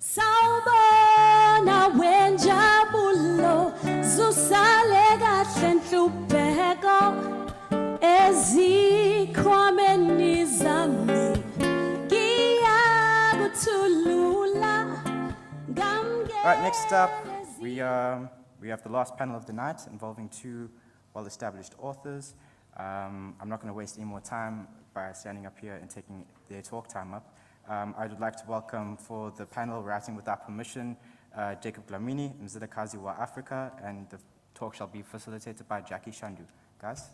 Sawubona wenjabulo zusale kahle nhlupheko ezikhwameni zami ngiyakuthulula ngamke. All right, next up, we have the last panel of the night involving two well-established authors. I'm not going to waste any more time by standing up here and taking their talk time up. I would like to welcome for the panel, Writing Without Permission, Jacob Dlamini, Mzilikazi wa Africa, and the talk shall be facilitated by Jackie Shandu. Guys?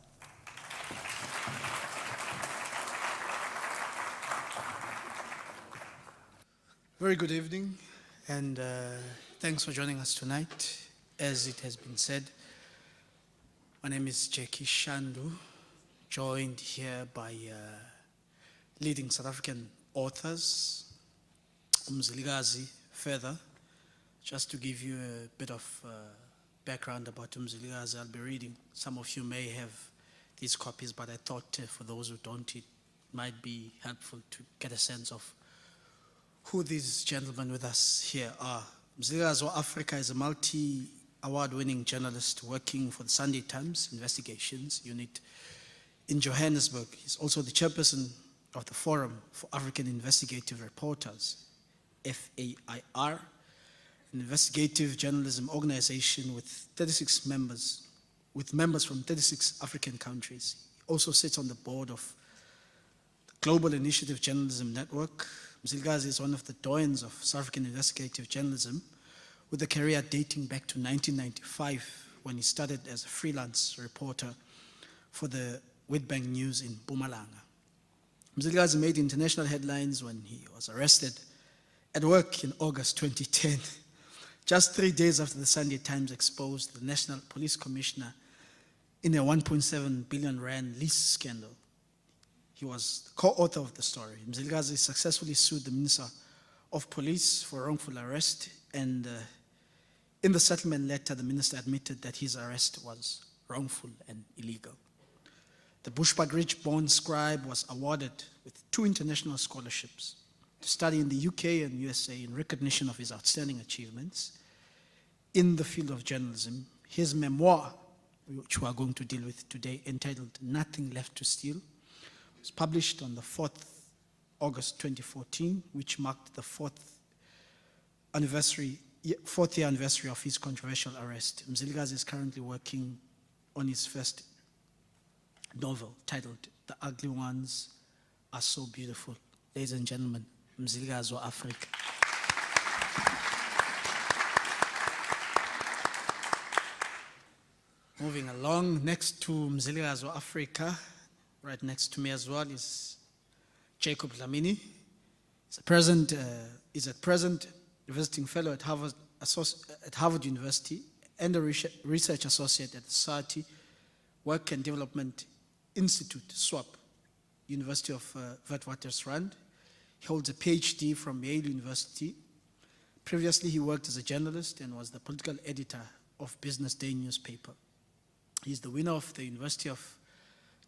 Very good evening, and thanks for joining us tonight. As it has been said, my name is Jackie Shandu, joined here by leading South African authors, Mzilikazi further. Just to give you a bit of background about Mzilikazi, I'll be reading. Some of you may have these copies, but I thought for those who don't, it might be helpful to get a sense of who these gentlemen with us here are. Mzilikazi wa Africa is a multi-award-winning journalist working for the Sunday Times Investigations Unit in Johannesburg. He's also the chairperson of the Forum for African Investigative Reporters, FAIR, an investigative journalism organization with 36 members, with members from 36 African countries. He also sits on the board of the Global Initiative Journalism Network. Mzilikazi is one of the doyens of South African investigative journalism, with a career dating back to 1995, when he started as a freelance reporter for the Witbank News in Mpumalanga. Mzilikazi made international headlines when he was arrested at work in August 2010, just 3 days after the Sunday Times exposed the National Police Commissioner in a 1.7 billion rand lease scandal. He was the co-author of the story. Mzilikazi successfully sued the Minister of Police for wrongful arrest, and in the settlement letter, the minister admitted that his arrest was wrongful and illegal. The Bushbuck-Ridge-born scribe was awarded with 2 international scholarships to study in the UK and USA in recognition of his outstanding achievements in the field of journalism. His memoir, which we are going to deal with today, entitled Nothing Left to Steal, was published on the 4th August 2014, which marked the 4th year anniversary of his controversial arrest. Mzilikazi is currently working on his first novel titled The Ugly Ones Are So Beautiful. Ladies and gentlemen, Mzilikazi wa Africa. Moving along, next to Mzilikazi wa Africa, right next to me as well, is Jacob Dlamini. He's at present a visiting fellow at Harvard University and a research associate at the Society Work and Development Institute, SWAP, University of Witwatersrand. He holds a PhD from Yale University. Previously, he worked as a journalist and was the political editor of Business Day newspaper. He's the winner of the University of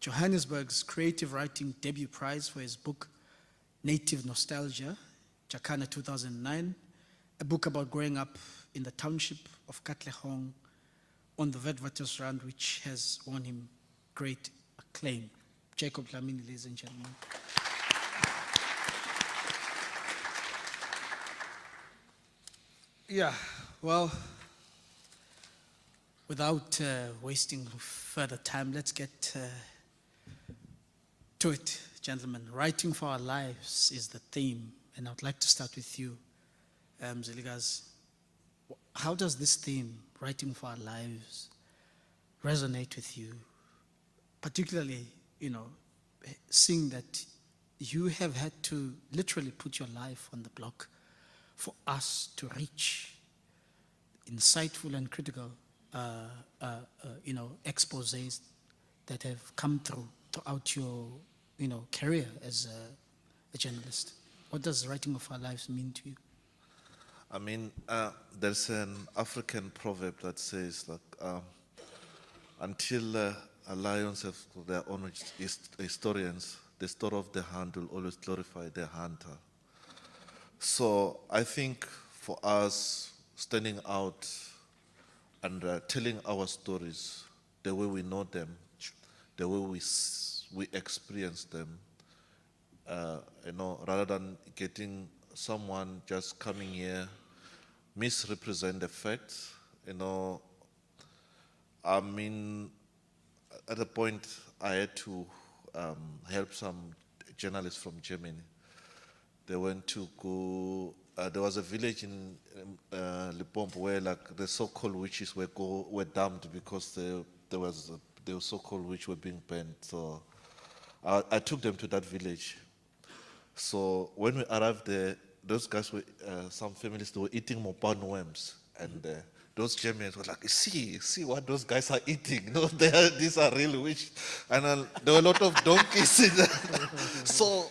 Johannesburg's Creative Writing Debut Prize for his book, Native Nostalgia, Jacana 2009, a book about growing up in the township of Katlehong on the Witwatersrand, which has won him great acclaim. Jacob Dlamini, ladies and gentlemen. Yeah, well, without wasting further time, let's get to it, gentlemen. Writing for our lives is the theme, and I'd like to start with you, Mzilikazi. How does this theme, writing for our lives, resonate with you? Particularly, seeing that you have had to literally put your life on the block for us to reach insightful and critical, exposés that have come throughout your, career as a journalist. What does writing of our lives mean to you? I mean, there's an African proverb that says that until lions have their own historians, the story of the hunt will always glorify the hunter. So I think for us standing out and telling our stories the way we know them, the way we experience them, rather than getting someone just coming here, misrepresent the facts, I mean, at a point I had to help some journalists from Germany. They went to go, there was a village in Limpopo where like the so-called witches were damned because there were so-called witches were being burned. So I took them to that village. So when we arrived there, those guys were, some families, they were eating mopan worms. And those Germans were like, see what those guys are eating. These are real witches. And there were a lot of donkeys in there. So,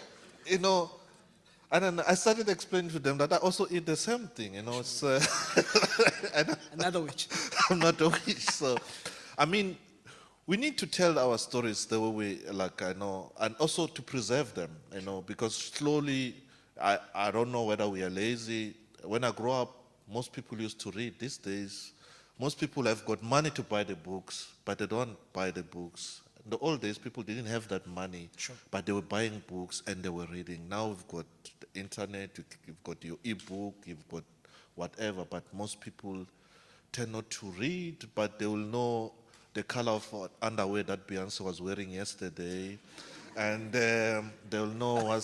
and then I started explaining to them that I also eat the same thing, It's, Another witch. I'm not a witch. So, I mean, we need to tell our stories the way we, like, and also to preserve them, because slowly, I don't know whether we are lazy. When I grow up, most people used to read. These days, most people have got money to buy the books, but they don't buy the books. In the old days, people didn't have that money, Sure. but they were buying books and they were reading. Now we've got the internet, you've got your e-book, you've got whatever, but most people tend not to read, but they will know the color of underwear that Beyonce was wearing yesterday, and they'll know what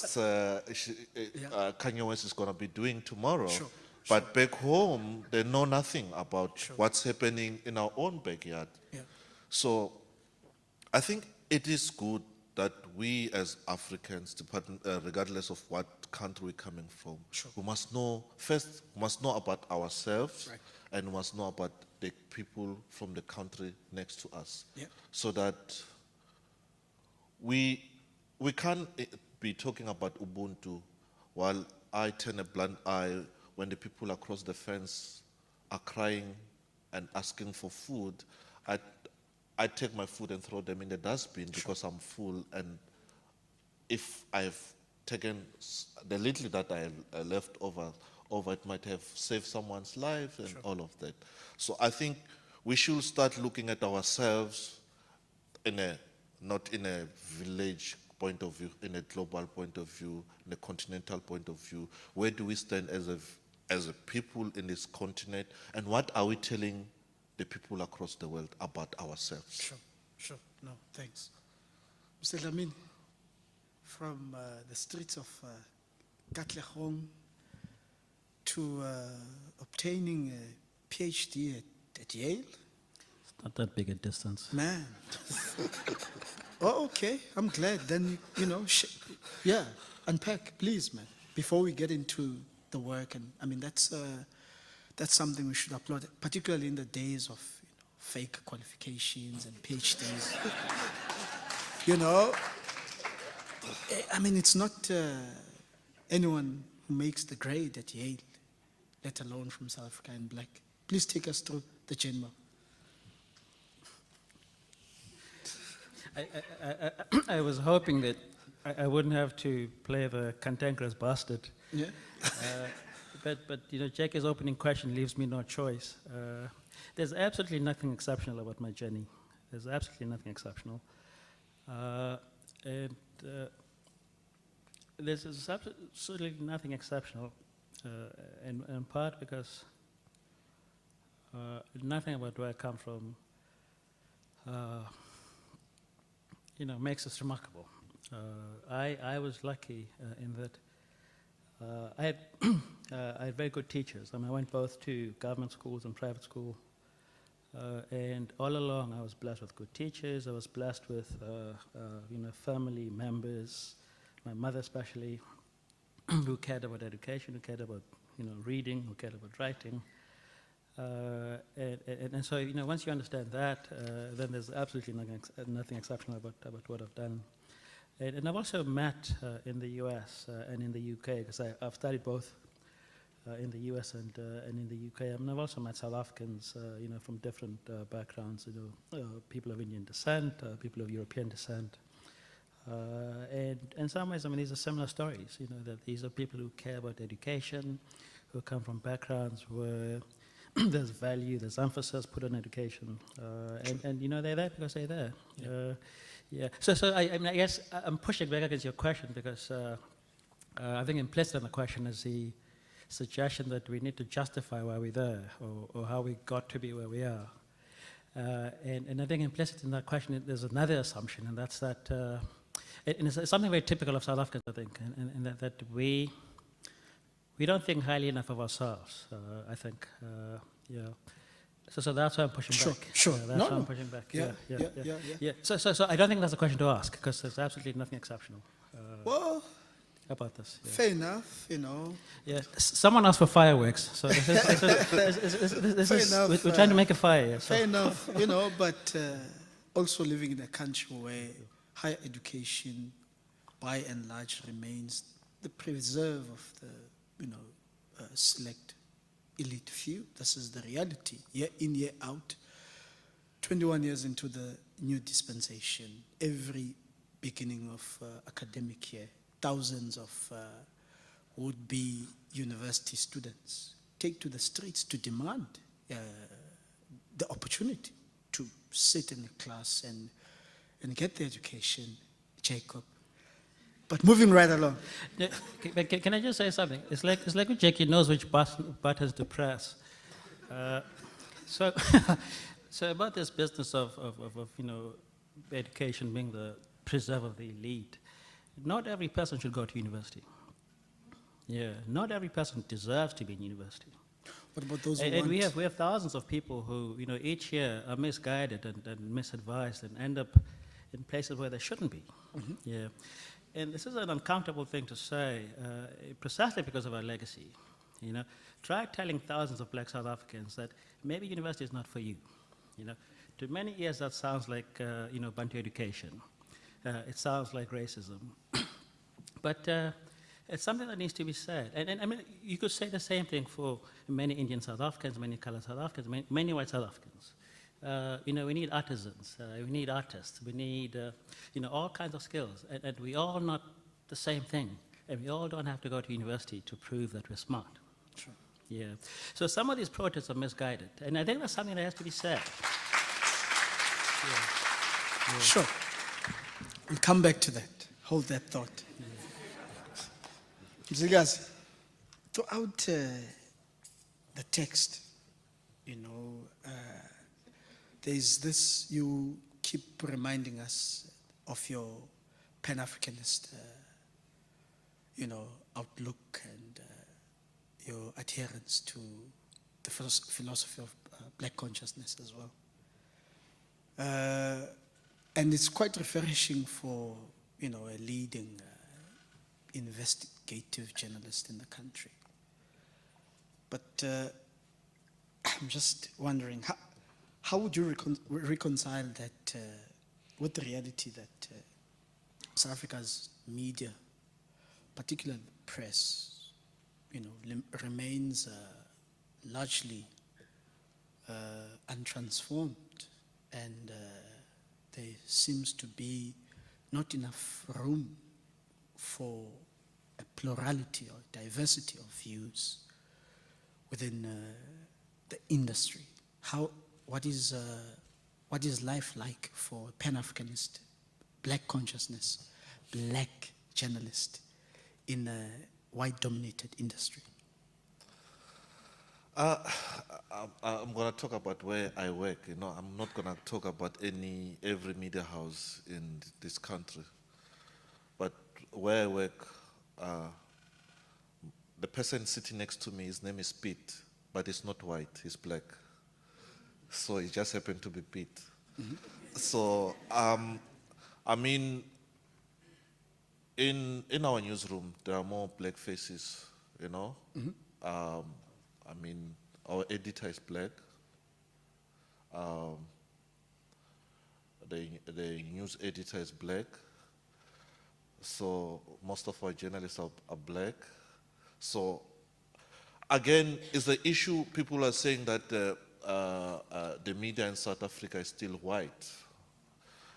Kanye West is going to be doing tomorrow. Sure. But back home, they know nothing about Sure. what's happening in our own backyard. Yeah. So I think it is good that we as Africans, regardless of what country we're coming from, Sure. we must know, first, we must know about ourselves, Right. and we must know about the people from the country next to us. Yeah. So that we can't be talking about Ubuntu while I turn a blind eye when the people across the fence are crying and asking for food. I take my food and throw them in the dustbin because I'm full, and if I've taken the little that I left over, it might have saved someone's life and all of that. So I think we should start looking at ourselves not in a village point of view, in a global point of view, in a continental point of view. Where do we stand as a people in this continent, and what are we telling the people across the world about ourselves? Sure. No, thanks. Mr. Dlamini, from the streets of Katlehong to obtaining a PhD at Yale. It's not that big a distance. Man. Oh, okay. I'm glad. Then, unpack, please, man, before we get into the work. And I mean, that's something we should applaud, particularly in the days of fake qualifications and PhDs. I mean, it's not anyone who makes the grade at Yale, let alone from South Africa and black. Please take us through the journey. I was hoping that I wouldn't have to play the cantankerous bastard. Yeah. But Jackie's opening question leaves me no choice. There's absolutely nothing exceptional about my journey. There's absolutely nothing exceptional. There's absolutely nothing exceptional, in part because nothing about where I come from makes us remarkable. I was lucky in that I had very good teachers. I went both to government schools and private school, and all along I was blessed with good teachers. I was blessed with family members, my mother especially, who cared about education, who cared about reading, who cared about writing. And so once you understand that, then there's absolutely nothing exceptional about what I've done. And I've also met in the US and in the UK, because I've studied both in the US and in the UK. I've also met South Africans, from different backgrounds, people of Indian descent, people of European descent. And in some ways, these are similar stories, that these are people who care about education, who come from backgrounds where there's value, there's emphasis put on education, and you know they're there because they're there. Yeah. So I mean, I guess I'm pushing back against your question because I think implicit in the question is the suggestion that we need to justify why we're there or how we got to be where we are. And I think implicit in that question, there's another assumption, and that's that, and it's something very typical of South Africans, I think, and that we don't think highly enough of ourselves, I think. Yeah. So that's why I'm pushing back. Sure. That's why I'm pushing back. Yeah. So I don't think that's a question to ask, because there's absolutely nothing exceptional Well, about this. Yeah. fair enough, you know. Yeah. Someone asked for fireworks, so this is enough, we're trying to make a fire. Yeah, so. Fair enough, you know, but also living in a country where higher education, by and large, remains the preserve of the, you know, select elite few. This is the reality, year in, year out. 21 years into the new dispensation, every beginning of academic year, thousands of would-be university students take to the streets to demand the opportunity to sit in a class and get the education, Jacob. But moving right along. Yeah, can I just say something? It's like Jackie knows which buttons to press. So about this business of you know, education being the preserve of the elite, not every person should go to university. Yeah, not every person deserves to be in university. What about those who And want? we have thousands of people who, you know, each year are misguided and misadvised and end up in places where they shouldn't be. Mm-hmm. Yeah, and this is an uncomfortable thing to say, precisely because of our legacy. You know, try telling thousands of black South Africans that maybe university is not for you. You know, to many ears that sounds like you know, Bantu education. It sounds like racism, but it's something that needs to be said. And I mean, you could say the same thing for many Indian South Africans, many colored South Africans, many white South Africans. You know, we need artisans, we need artists, we need you know, all kinds of skills, and we all not the same thing, and we all don't have to go to university to prove that we're smart. Sure. Yeah. So some of these protests are misguided, and I think that's something that has to be said. Yeah. Sure. We'll come back to that. Hold that thought. Mzilikazi, throughout the text, you know, there's this, you keep reminding us of your Pan-Africanist, you know, outlook and your adherence to the philosophy of black consciousness as well. And it's quite refreshing for, you know, a leading investigative journalist in the country. But I'm just wondering, how would you reconcile that with the reality that South Africa's media, particularly the press, you know, remains largely untransformed, and there seems to be not enough room for a plurality or diversity of views within the industry? What is life like for a Pan-Africanist, black consciousness, black journalist in a white-dominated industry? I'm going to talk about where I work. You know, I'm not going to talk about every media house in this country. But where I work, the person sitting next to me, his name is Pete, but he's not white, he's black. So he just happened to be Pete. Mm-hmm. So, I mean, in our newsroom, there are more black faces, you know. Mm-hmm. I mean, our editor is black. The news editor is black. So most of our journalists are black. So again, is the issue, people are saying that the media in South Africa is still white.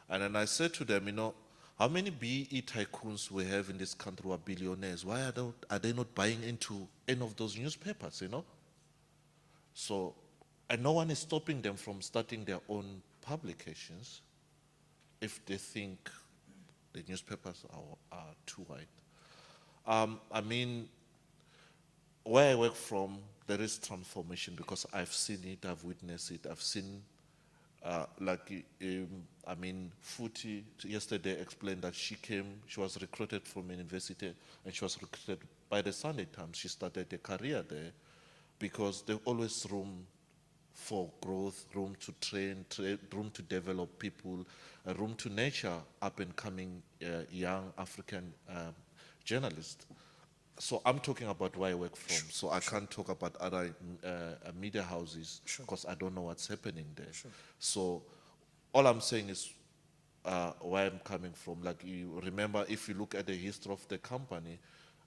And then I said to them, you know, How many BE tycoons we have in this country who are billionaires? Why are they not buying into any of those newspapers, you know? So, and no one is stopping them from starting their own publications if they think the newspapers are too wide. I mean, where I work from, there is transformation because I've seen it, I've witnessed it, I've seen, I mean, Futi yesterday explained that she was recruited from university and she was recruited by the Sunday Times. She started a career there because there's always room for growth, room to train, room to develop people, room to nurture up and coming young African journalists. So I'm talking about where I work from, so I can't talk about other media houses because I don't know what's happening there. So all I'm saying is where I'm coming from. Like, you remember, if you look at the history of the company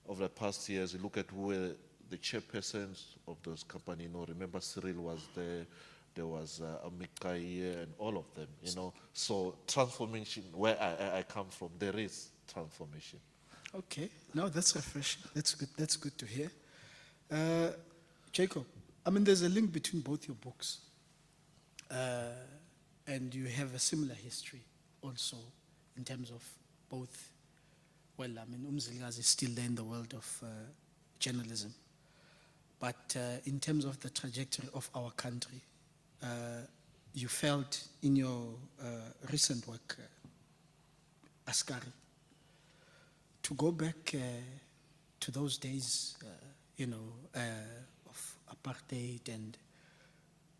over the past years, you look at who were the chairpersons of those companies. You know, remember Cyril was there was Amikai and all of them, you know. So transformation, where I come from, there is transformation. Okay, no, that's refreshing. That's good. That's good to hear. Jacob, I mean, there's a link between both your books, and you have a similar history also in terms of both. Well, I mean, Umzilikazi is still there in the world of journalism, but in terms of the trajectory of our country, you felt in your recent work, Askari, to go back to those days, of apartheid and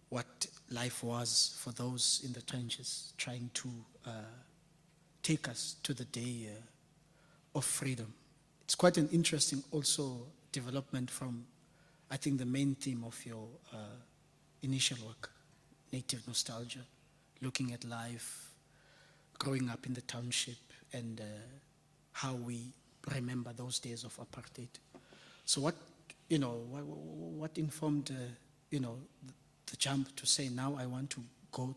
what life was for those in the trenches, trying to take us to the day of freedom. It's quite an interesting also development from, I think, the main theme of your initial work, native nostalgia, looking at life, growing up in the township, and how we remember those days of apartheid. So what informed, the jump to say, now I want to go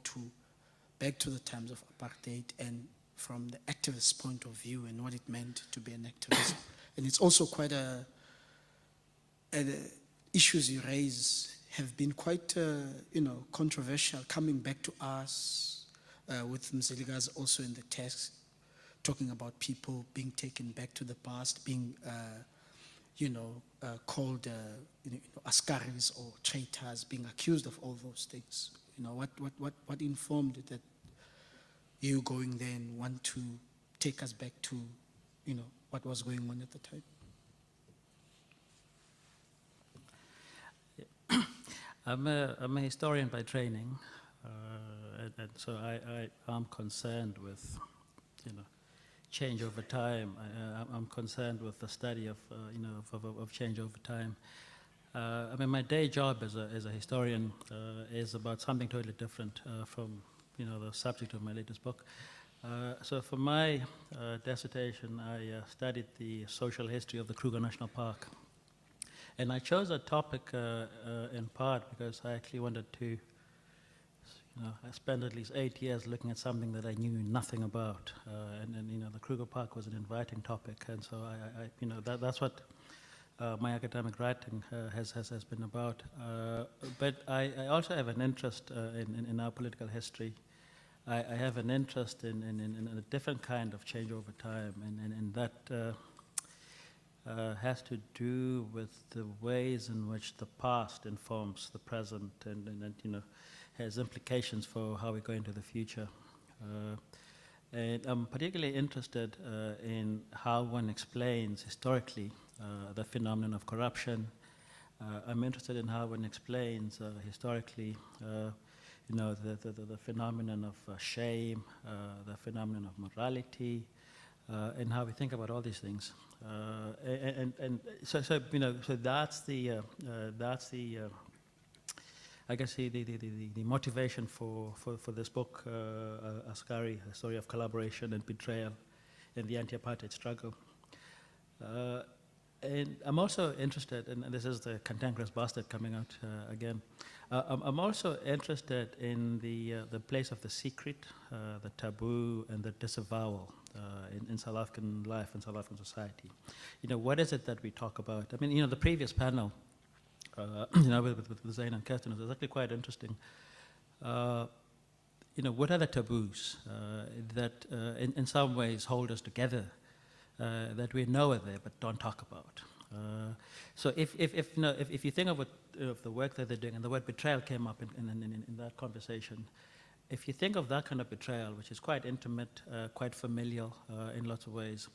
back to the times of apartheid, and from the activist point of view and what it meant to be an activist. And it's also quite issues you raise have been quite, controversial, coming back to us with Mzilikazi also in the text, talking about people being taken back to the past, being, called askaris or traitors, being accused of all those things. What informed that you going there and want to take us back to, what was going on at the time? I'm a historian by training, and so I am concerned with, change over time. I'm concerned with the study of change over time. My day job as a historian is about something totally different from the subject of my latest book. So for my dissertation, I studied the social history of the Kruger National Park. And I chose that topic in part because I actually wanted to, I spent at least 8 years looking at something that I knew nothing about. And the Kruger Park was an inviting topic. And so that's what my academic writing has been about. But I also have an interest in our political history. I have an interest in a different kind of change over time, and that has to do with the ways in which the past informs the present and has implications for how we go into the future. And I'm particularly interested in how one explains historically the phenomenon of corruption. I'm interested in how one explains historically the phenomenon of shame, the phenomenon of morality, and how we think about all these things. So that's the I guess the motivation for this book, Askari, a story of collaboration and betrayal in the anti-apartheid struggle. And I'm also interested, and this is the cantankerous bastard coming out again. I'm also interested in the place of the secret, the taboo, and the disavowal in South African life and South African society. You know, what is it that we talk about? I mean, you know, the previous panel, you know, with Zain and Kirsten, was actually quite interesting. You know, what are the taboos that in some ways hold us together, that we know are there but don't talk about? So if you think of the work that they're doing, and the word betrayal came up in that conversation, if you think of that kind of betrayal, which is quite intimate, quite familial in lots of ways,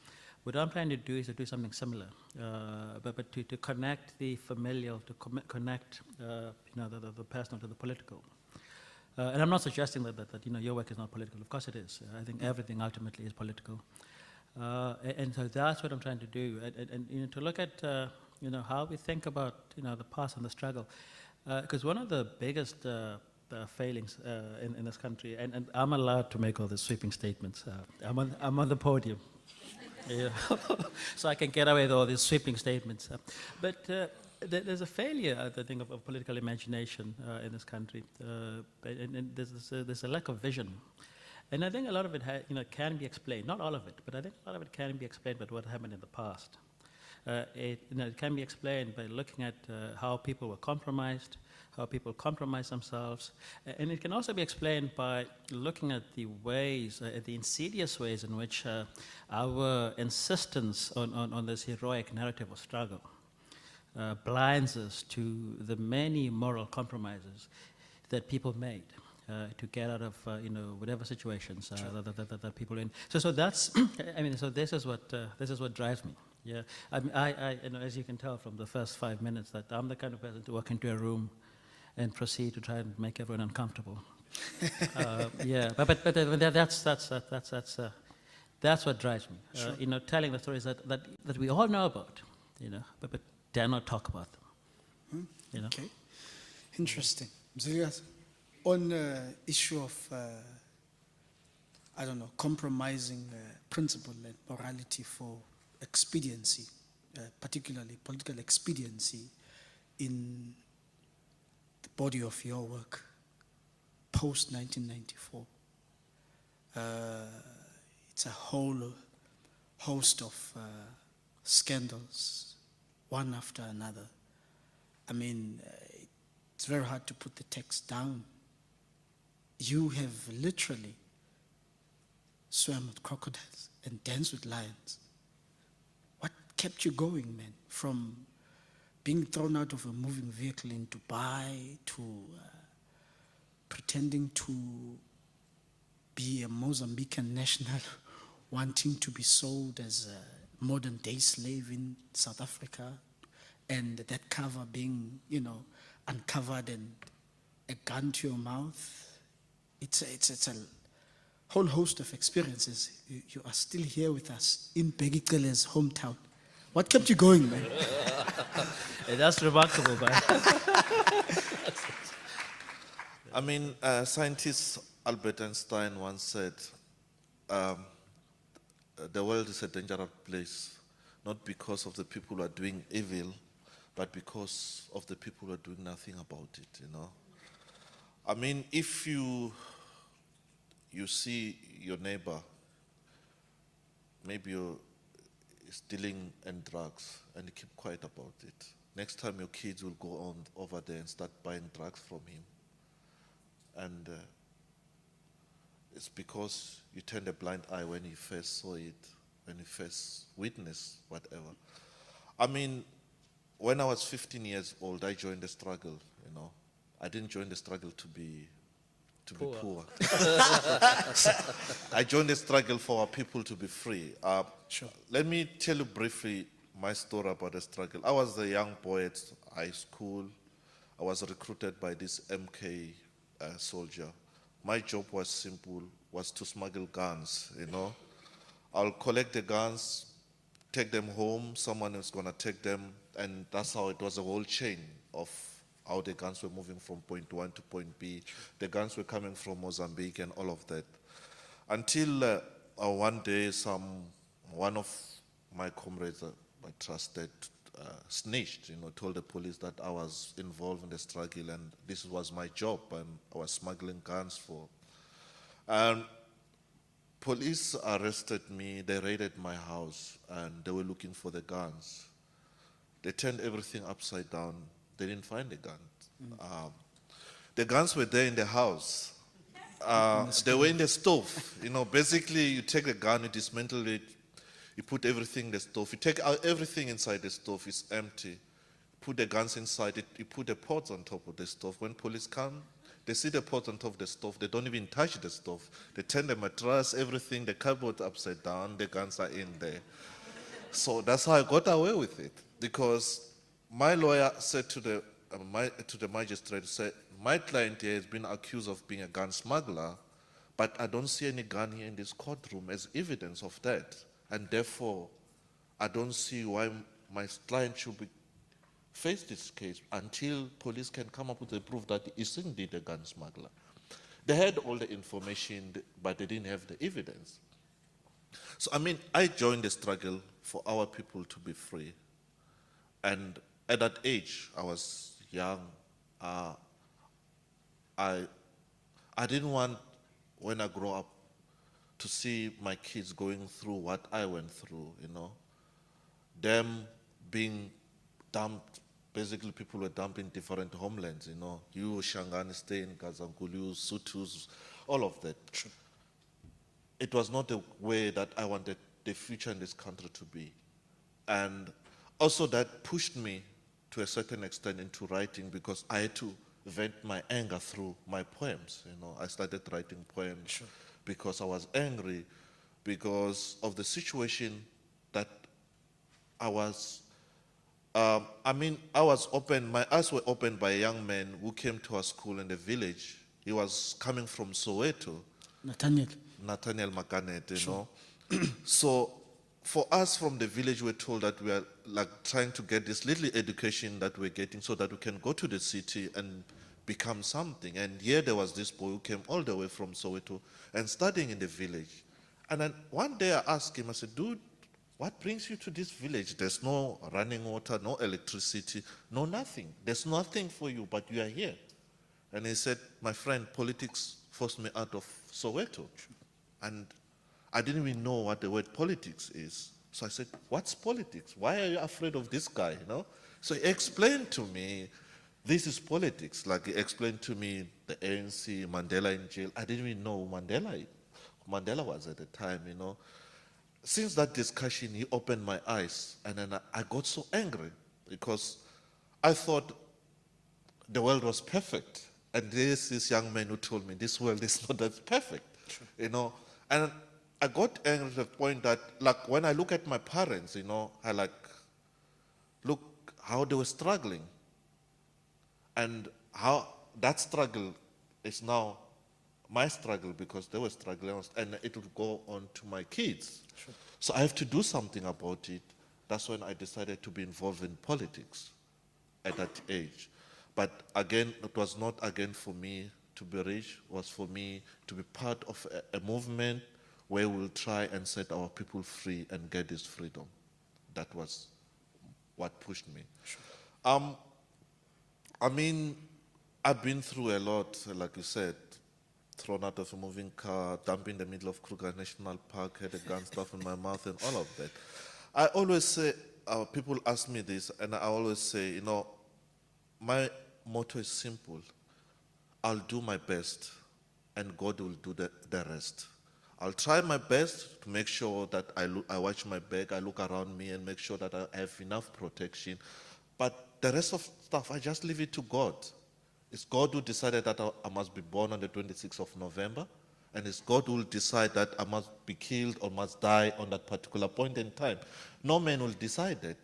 what I'm trying to do is to do something similar, but to connect the familial, to connect you know, the personal to the political. And I'm not suggesting that you know, your work is not political. Of course it is. I think everything ultimately is political. And so that's what I'm trying to do. And you know, to look at you know, how we think about, you know, the past and the struggle. Because one of the biggest failings in this country, and I'm allowed to make all these sweeping statements. I'm on the podium. Yeah. So I can get away with all these sweeping statements. But there's a failure, I think, of political imagination in this country, and there's a lack of vision. And I think a lot of it you know, can be explained, not all of it, but I think a lot of it can be explained by what happened in the past. You know, it can be explained by looking at how people were compromised, how people compromised themselves, and it can also be explained by looking at the ways, the insidious ways in which our insistence on this heroic narrative of struggle blinds us to the many moral compromises that people made to get out of you know, whatever situations that people are in. So that's I mean, so this is what drives me. Yeah, I you know, as you can tell from the first 5 minutes, that I'm the kind of person to walk into a room and proceed to try and make everyone uncomfortable. Yeah, but that's what drives me. Sure. You know, telling the stories that we all know about, you know, but dare not talk about them. You know. Okay, interesting. Mzilikazi, on issue of, I don't know, compromising principle and morality for expediency, particularly political expediency in the body of your work post-1994. It's a whole host of scandals, one after another. I mean, it's very hard to put the text down. You have literally swam with crocodiles and danced with lions. What kept you going, man? From being thrown out of a moving vehicle in Dubai to pretending to be a Mozambican national wanting to be sold as a modern-day slave in South Africa, and that cover being, you know, uncovered and a gun to your mouth. It's a whole host of experiences. You are still here with us in Begicele's hometown. What kept you going, man? That's remarkable, man. I mean, scientist Albert Einstein once said, the world is a dangerous place, not because of the people who are doing evil, but because of the people who are doing nothing about it, you know. I mean, if you see your neighbor, maybe you're stealing and drugs, and you keep quiet about it. Next time your kids will go on over there and start buying drugs from him. And it's because you turned a blind eye when you first saw it, when you first witnessed whatever. I mean, when I was 15 years old, I joined the struggle, you know. I didn't join the struggle to be poor. I joined the struggle for our people to be free. Sure. Let me tell you briefly my story about the struggle. I was a young boy at high school. I was recruited by this MK soldier. My job was simple, was to smuggle guns, you know. I'll collect the guns, take them home, someone is gonna take them, and that's how it was, a whole chain of how the guns were moving from point 1 to point B. The guns were coming from Mozambique and all of that. Until one day, one of my comrades trusted snitched, told the police that I was involved in the struggle and this was my job and I was smuggling guns for. And police arrested me, they raided my house and they were looking for the guns. They turned everything upside down. They didn't find the guns. The guns were there in the house. They were in the stove. Basically you take a gun, you dismantle it, you put everything in the stove. You take out everything inside the stove, it's empty. Put the guns inside it, you put the pots on top of the stove. When police come, they see the pots on top of the stove, they don't even touch the stove. They turn the mattress, everything, the cupboard upside down, the guns are in there. So that's how I got away with it. Because my lawyer said to the magistrate, said, my client here has been accused of being a gun smuggler, but I don't see any gun here in this courtroom as evidence of that. And therefore, I don't see why my client should face this case until police can come up with a proof that he is indeed a gun smuggler. They had all the information, but they didn't have the evidence. So, I joined the struggle for our people to be free. And at that age, I was young. I didn't want, when I grow up, to see my kids going through what I went through, them being dumped. Basically, people were dumped in different homelands, You, Shangani, stay in Gazankulu, Sutus, all of that. It was not the way that I wanted the future in this country to be. And also that pushed me to a certain extent into writing because I had to vent my anger through my poems. I started writing poems because I was angry because of the situation that I was. I was opened, my eyes were opened by a young man who came to our school in the village. He was coming from Soweto. Nathaniel Makanet, So for us from the village, we're told that we are trying to get this little education that we're getting so that we can go to the city and become something. And here there was this boy who came all the way from Soweto and studying in the village. And then one day I asked him, I said, dude, what brings you to this village? There's no running water, no electricity, no nothing. There's nothing for you, but you are here. And he said, my friend, politics forced me out of Soweto. And I didn't even know what the word politics is. So I said, what's politics? Why are you afraid of this guy, So he explained to me, this is politics. He explained to me the ANC, Mandela in jail. I didn't even know who Mandela was at the time, Since that discussion, he opened my eyes. And then I got so angry because I thought the world was perfect. And there's this young man who told me, this world is not that perfect, And I got angry to the point that, when I look at my parents, I look how they were struggling. And how that struggle is now my struggle because they were struggling, and it will go on to my kids. So I have to do something about it. That's when I decided to be involved in politics at that age. But again, it was not again for me to be rich, it was for me to be part of a movement where we'll try and set our people free and get this freedom. That was what pushed me. I've been through a lot, like you said, thrown out of a moving car, dumped in the middle of Kruger National Park, had a gun stuff in my mouth and all of that. I always say, people ask me this, and I always say, my motto is simple. I'll do my best, and God will do the rest. I'll try my best to make sure that I watch my back, I look around me and make sure that I have enough protection. But the rest of stuff, I just leave it to God. It's God who decided that I must be born on the 26th of November, and it's God who will decide that I must be killed or must die on that particular point in time. No man will decide that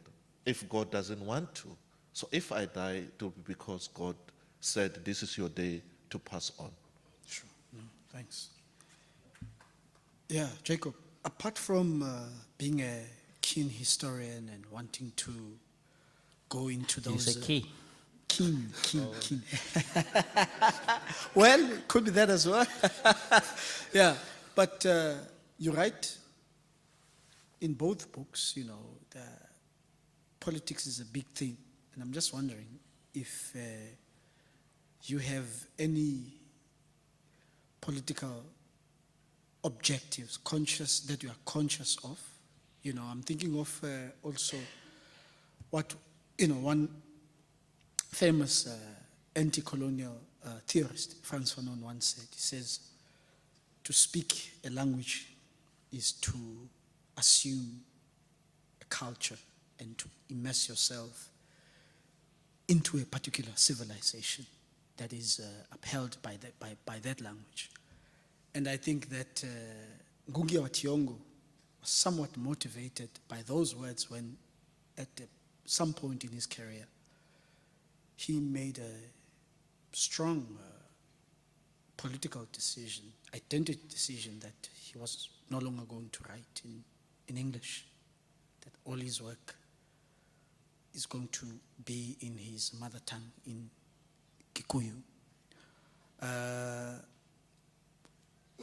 if God doesn't want to. So if I die, it will be because God said, this is your day to pass on. Sure. No, thanks. Yeah, Jacob, apart from being a keen historian and wanting to go into those... You say key. Keen. Well, it could be that as well. Yeah, but you write in both books, politics is a big thing, and I'm just wondering if you have any political objectives that you are conscious of. You know, I'm thinking of also what, one famous anti-colonial theorist, Frantz Fanon, once said. He says, to speak a language is to assume a culture and to immerse yourself into a particular civilization that is upheld by that language. And I think that Ngugi wa Thiong'o was somewhat motivated by those words when, at some point in his career, he made a strong political decision, identity decision, that he was no longer going to write in English, that all his work is going to be in his mother tongue, in Kikuyu.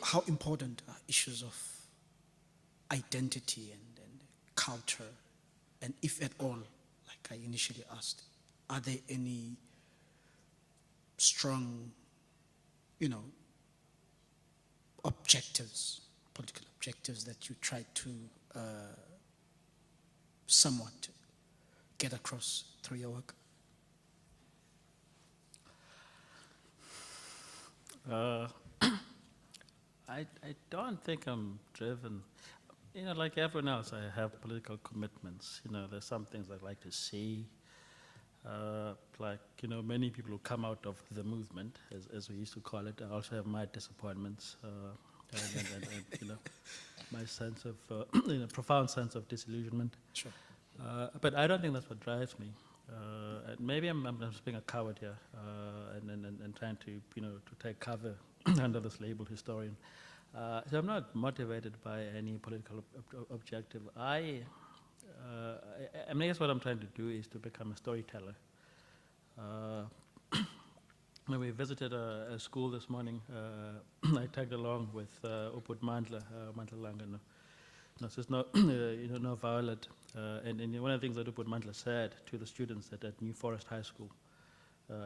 How important are issues of identity and culture, and if at all, like I initially asked, are there any strong, objectives, political objectives that you try to somewhat get across through your work? I don't think I'm driven. Like everyone else, I have political commitments. There's some things I'd like to see. Many people who come out of the movement, as we used to call it, I also have my disappointments and my sense of, profound sense of disillusionment. Sure. But I don't think that's what drives me. And maybe I'm just being a coward here and trying to, to take cover under this label historian. So I'm not motivated by any political objective. I guess what I'm trying to do is to become a storyteller. When we visited a school this morning, I tagged along with Uput Mandla Langano. No, so it's no Violet. And one of the things that Uput Mandla said to the students at New Forest High School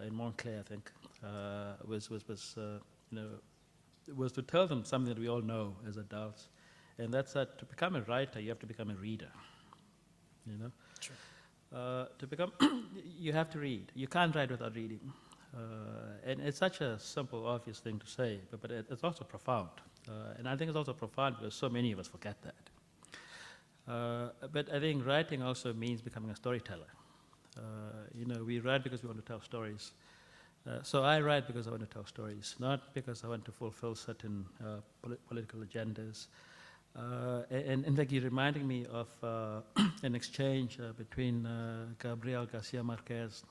in Montclair, I think, was to tell them something that we all know as adults, and that's that to become a writer, you have to become a reader. Sure. To become, you have to read. You can't write without reading. And it's such a simple, obvious thing to say, but it's also profound. And I think it's also profound because so many of us forget that. But I think writing also means becoming a storyteller. We write because we want to tell stories. So I write because I want to tell stories, not because I want to fulfill certain political agendas. And in fact, you're reminding me of an exchange between Gabriel Garcia Marquez,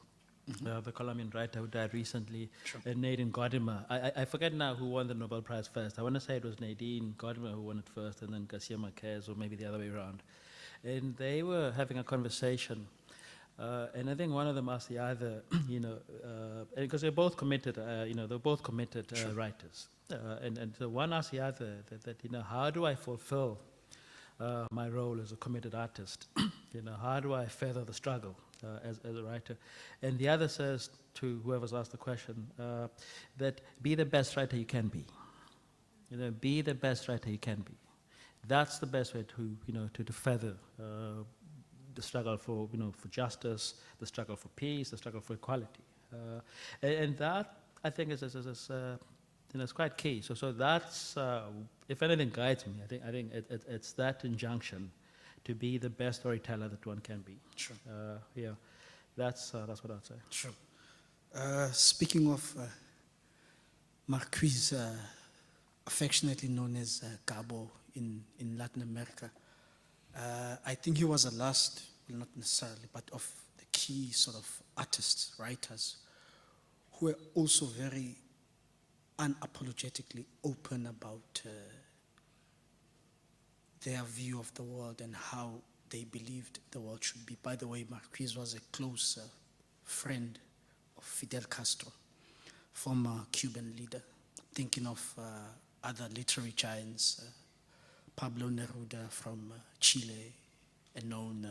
the Colombian writer who died recently, Sure. and Nadine Gordimer. I forget now who won the Nobel Prize first. I want to say it was Nadine Gordimer who won it first, and then Garcia Marquez, or maybe the other way around. And they were having a conversation. And I think one of them asked the other, because they're both committed, they're both committed Sure. writers. And so one asked the other that how do I fulfill my role as a committed artist? How do I further the struggle as a writer? And the other says to whoever's asked the question that be the best writer you can be. Be the best writer you can be. That's the best way to further the struggle for for justice, the struggle for peace, the struggle for equality, and that I think is it's quite key. So that's if anything guides me. I think it's that injunction to be the best storyteller that one can be. Sure. Yeah, that's what I'd say. Sure. Speaking of Marquis, affectionately known as Gabo in Latin America, I think he was the last, well, not necessarily, but of the key sort of artists, writers, who were also very unapologetically open about their view of the world and how they believed the world should be. By the way, Marquis was a close friend of Fidel Castro, former Cuban leader. Thinking of other literary giants, Pablo Neruda from Chile, a known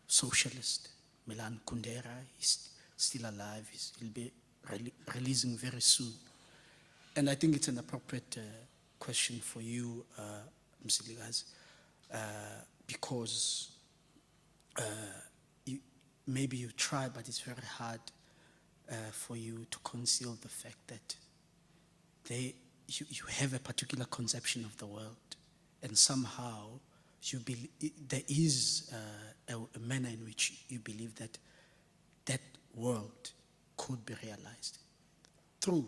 socialist, Milan Kundera, he's still alive. He'll be releasing very soon. And I think it's an appropriate question for you, Msiligazi, because maybe you try, but it's very hard for you to conceal the fact that you have a particular conception of the world, and somehow there is a manner in which you believe that that world could be realized through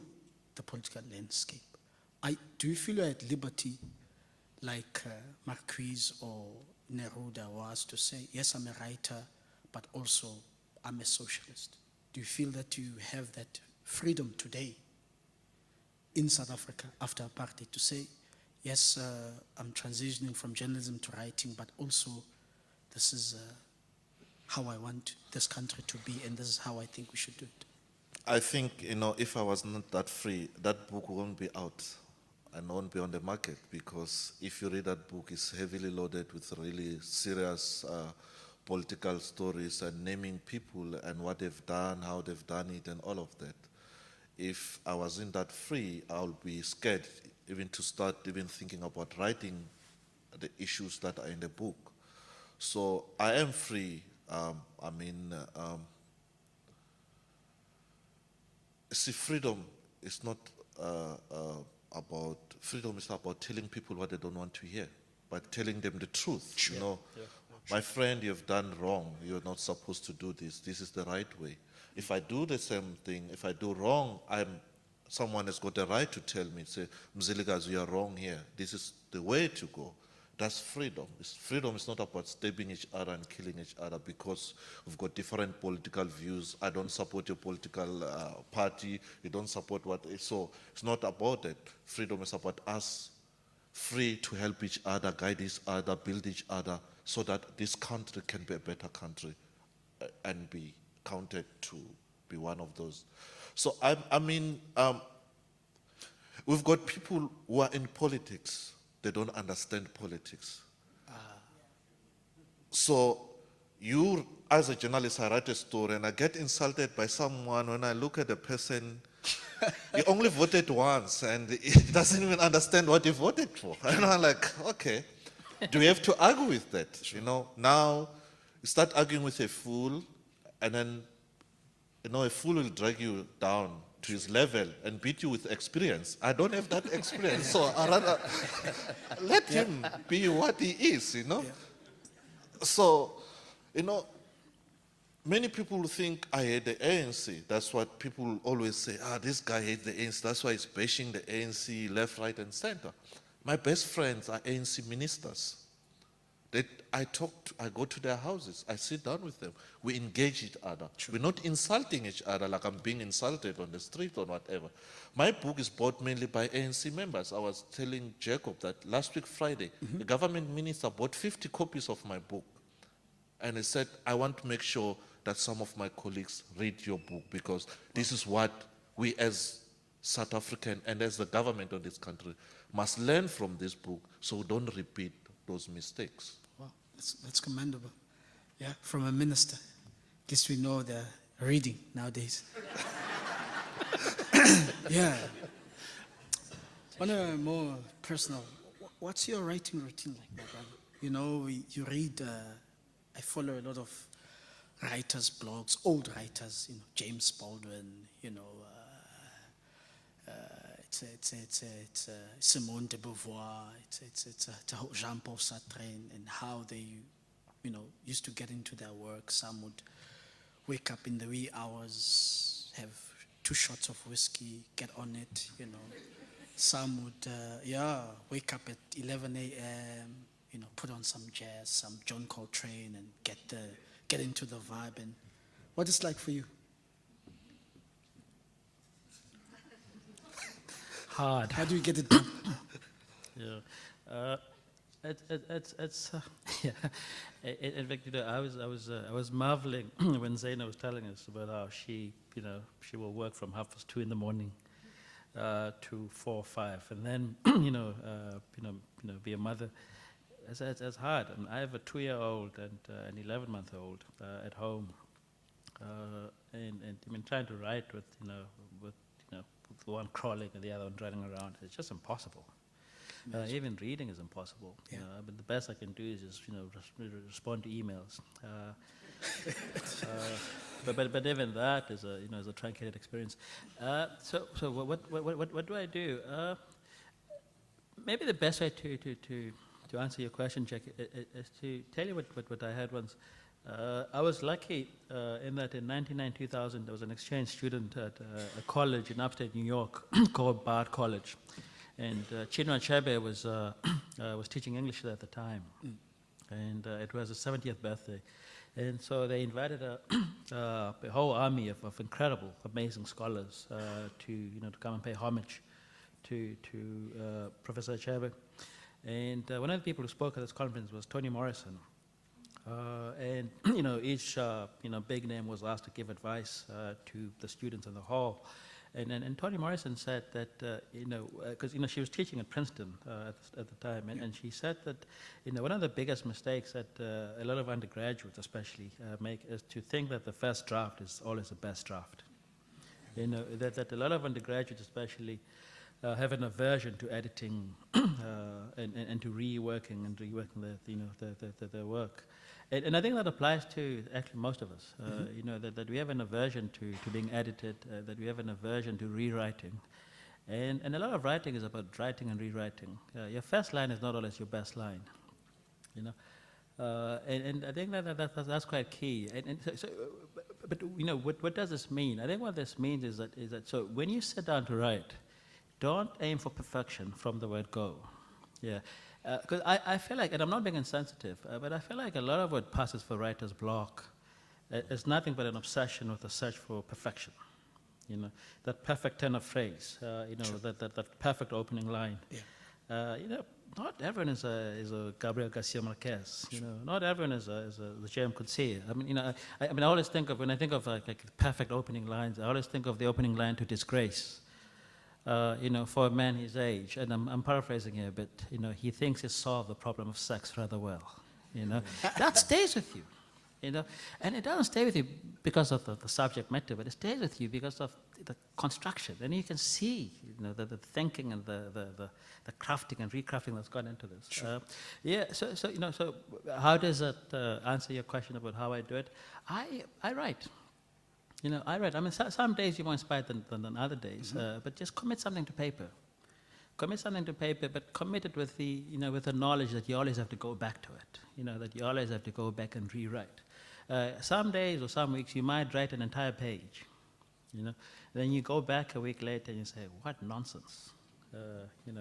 the political landscape. Do you feel you're at liberty, like Marquise or Neruda was, to say, yes, I'm a writer, but also I'm a socialist? Do you feel that you have that freedom today in South Africa after apartheid to say, yes, I'm transitioning from journalism to writing, but also this is how I want this country to be, and this is how I think we should do it? I think, if I was not that free, that book won't be out and won't be on the market, because if you read that book, it's heavily loaded with really serious political stories and naming people and what they've done, how they've done it, and all of that. If I wasn't that free, I'll be scared even to start even thinking about writing the issues that are in the book. So I am free. See, freedom is not freedom is about telling people what they don't want to hear, but telling them the truth. Yeah. My friend, you've done wrong. You're not supposed to do this. This is the right way. If I do the same thing, if I do wrong, someone has got the right to tell me, say, Mzilikazi, you are wrong here. This is the way to go. That's freedom. Freedom is not about stabbing each other and killing each other because we've got different political views. I don't support your political party. You don't support what. So it's not about that. Freedom is about us free to help each other, guide each other, build each other, so that this country can be a better country and be counted to be one of those. So we've got people who are in politics. They don't understand politics. So you, as a journalist, I write a story and I get insulted by someone when I look at the person. He only voted once and he doesn't even understand what he voted for. And I'm like, okay, do we have to argue with that? Now you start arguing with a fool, and then a fool will drag you down to his level and beat you with experience. I don't have that experience, so I rather let him be what he is, Yeah. So, many people think I hate the ANC. That's what people always say. This guy hates the ANC. That's why he's bashing the ANC left, right, and center. My best friends are ANC ministers. I go to their houses, I sit down with them, we engage each other. True. We're not insulting each other like I'm being insulted on the street or whatever. My book is bought mainly by ANC members. I was telling Jacob that last week Friday, the government minister bought 50 copies of my book. And he said, I want to make sure that some of my colleagues read your book, because this is what we as South African and as the government of this country must learn from this book, so we don't repeat those mistakes. Wow, that's commendable. Yeah, from a minister. At least we know they're reading nowadays. Yeah. On a more personal, what's your writing routine like, my brother? You read, I follow a lot of writers' blogs, old writers, James Baldwin, it's Simone de Beauvoir, it's Jean-Paul Sartre, and how they, used to get into their work. Some would wake up in the wee hours, have 2 shots of whiskey, get on it, Some would, wake up at 11 a.m., put on some jazz, some John Coltrane, and get into the vibe. And what it's like for you? Hard. How do you get it done? Yeah, it's yeah. In fact, I was marveling when Zaina was telling us about how she will work from 2:30 in the morning to 4 or 5, and then be a mother. It's hard. I have a 2-year-old and an 11-month-old at home, and I mean, trying to write with, with the one crawling and the other one running around, it's just impossible. Even reading is impossible. Yeah. But the best I can do is just, respond to emails. But even that is a truncated experience. So what do I do? Maybe the best way to answer your question, Jack, is to tell you what I had once. I was lucky in that in 1999-2000 there was an exchange student at a college in upstate New York called Bard College, and Chinua Achebe was teaching English there at the time, and it was his 70th birthday. And so they invited a whole army of incredible, amazing scholars to come and pay homage to Professor Achebe. And one of the people who spoke at this conference was Toni Morrison. And each big name was asked to give advice to the students in the hall. And Toni Morrison said that, because she was teaching at Princeton at the time, and she said that, one of the biggest mistakes that a lot of undergraduates especially make is to think that the first draft is always the best draft. That a lot of undergraduates especially have an aversion to editing and to reworking their work. And I think that applies to actually most of us, that we have an aversion to being edited, that we have an aversion to rewriting. And a lot of writing is about writing and rewriting. Your first line is not always your best line, and I think that's quite key. But what does this mean? I think what this means is that so when you sit down to write, don't aim for perfection from the word go. Yeah. Because I feel like, and I'm not being insensitive, but I feel like a lot of what passes for writer's block is nothing but an obsession with the search for perfection. That perfect turn of phrase, that perfect opening line. Yeah. Not everyone is a Gabriel Garcia Marquez. Not everyone is a J.M. Coetzee. I mean, I always think of, when I think of like perfect opening lines, I always think of the opening line to Disgrace. For a man his age, and I'm paraphrasing here, but he thinks he's solved the problem of sex rather well. That stays with you. And it doesn't stay with you because of the subject matter, but it stays with you because of the construction. And you can see, the thinking and the crafting and recrafting that's gone into this. Sure. So how does that answer your question about how I do it? I write. I write. I mean, some days you're more inspired than other days, but just commit something to paper. Commit something to paper, but commit it with the knowledge that you always have to go back to it. That you always have to go back and rewrite. Some days or some weeks you might write an entire page. Then you go back a week later and you say, "What nonsense."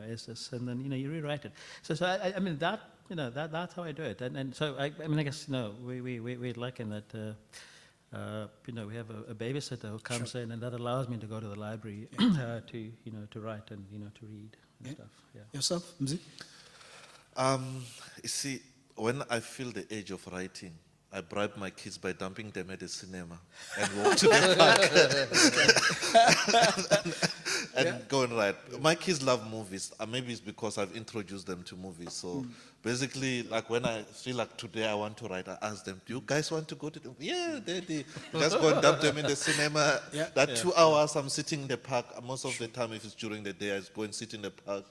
Is this? And then you rewrite it. So I mean that's how I do it. And so I guess we're lucky in that. We have a babysitter who comes in, and that allows me to go to the library to write and to read and stuff. Yeah. Yourself, Mzi? You see, when I feel the age of writing, I bribe my kids by dumping them at the cinema and walk to the park and go and write. My kids love movies. Maybe it's because I've introduced them to movies. So basically, like when I feel like today I want to write, I ask them, "Do you guys want to go to the movie?" "Yeah, Daddy." Just go and dump them in the cinema. Yeah. That 2 hours I'm sitting in the park. Most of the time, if it's during the day, I just go and sit in the park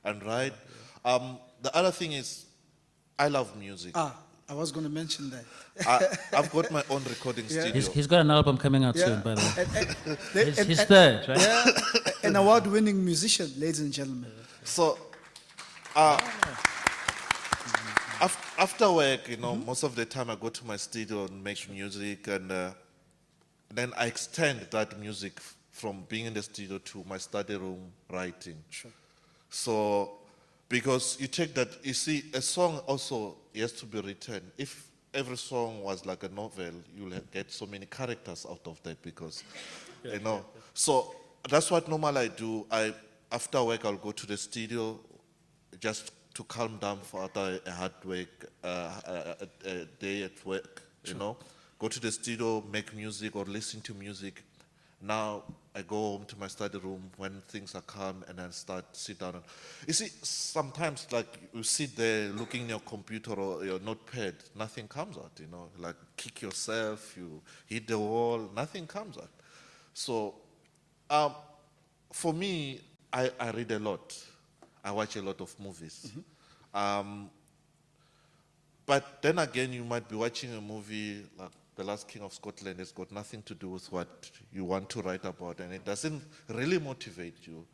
and write. The other thing is, I love music. I was going to mention that. I've got my own recording studio. He's got an album coming out soon, by the way. He's third, right? Yeah, an award-winning musician, ladies and gentlemen. So, after work, most of the time I go to my studio and make music, and then I extend that music from being in the studio to my study room writing. Sure. So, because you take that, you see, a song also has to be written. If every song was like a novel, you'll get so many characters out of that because, So that's what normally I do. After work, I'll go to the studio just to calm down for after a hard work, a day at work, Go to the studio, make music or listen to music. Now, I go home to my study room when things are calm and then sit down. And, you see, sometimes like you sit there looking at your computer or your notepad, nothing comes out, you know, like kick yourself, you hit the wall, nothing comes out. So for me, I read a lot. I watch a lot of movies. But then again, you might be watching a movie like The Last King of Scotland. It's got nothing to do with what you want to write about, and it doesn't really motivate you.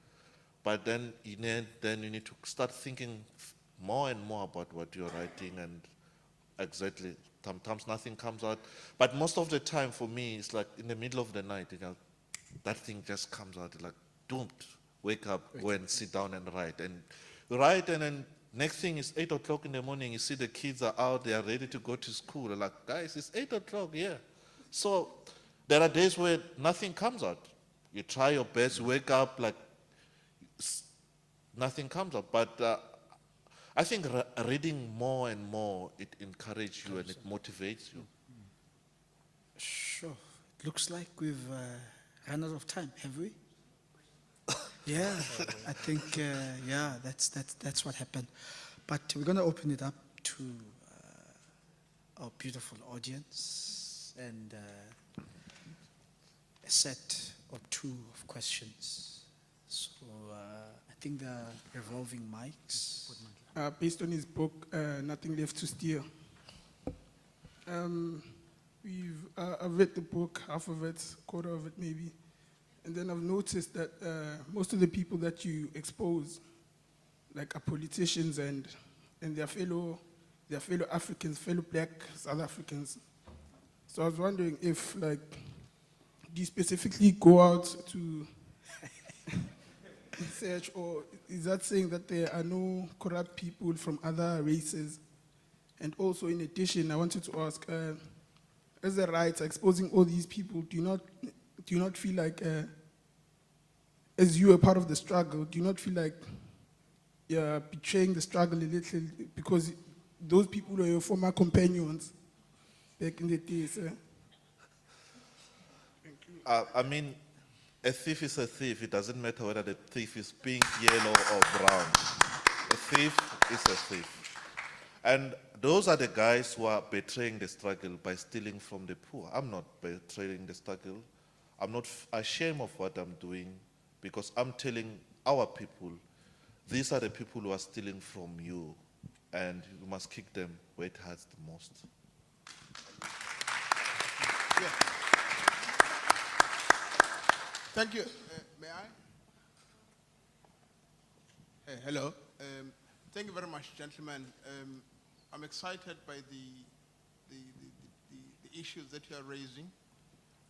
But then you need to start thinking more and more about what you're writing, and exactly, sometimes nothing comes out. But most of the time for me, it's like in the middle of the night, you know, that thing just comes out, like, don't wake up, go and sit down and write. And write, and then next thing is 8 o'clock in the morning, you see the kids are out, they are ready to go to school. Like, guys, it's 8 o'clock, yeah. So there are days where nothing comes out. You try your best, wake up, like, nothing comes out. But I think reading more and more, it encourages you and it motivates you. Sure. It looks like we've run out of time, have we? Yeah, I think, yeah, that's what happened. But we're going to open it up to our beautiful audience and a set or two of questions. So I think the revolving mics. Based on his book, Nothing Left to Steal. I've read the book, half of it, quarter of it maybe. And then I've noticed that most of the people that you expose, like, are politicians and their fellow Africans, fellow black South Africans. So I was wondering if, like, do you specifically go out to research, or is that saying that there are no corrupt people from other races? And also, in addition, I wanted to ask, as a writer, exposing all these people, do you not feel like, as you are part of the struggle, do you not feel like you're betraying the struggle a little, because those people were your former companions back in the days? I mean, a thief is a thief. It doesn't matter whether the thief is pink, yellow, or brown. A thief is a thief. And those are the guys who are betraying the struggle by stealing from the poor. I'm not betraying the struggle. I'm not ashamed of what I'm doing, because I'm telling our people, these are the people who are stealing from you, and you must kick them where it hurts the most. Yeah. Thank you. May I? Hey, hello. Thank you very much, gentlemen. I'm excited by the issues that you are raising,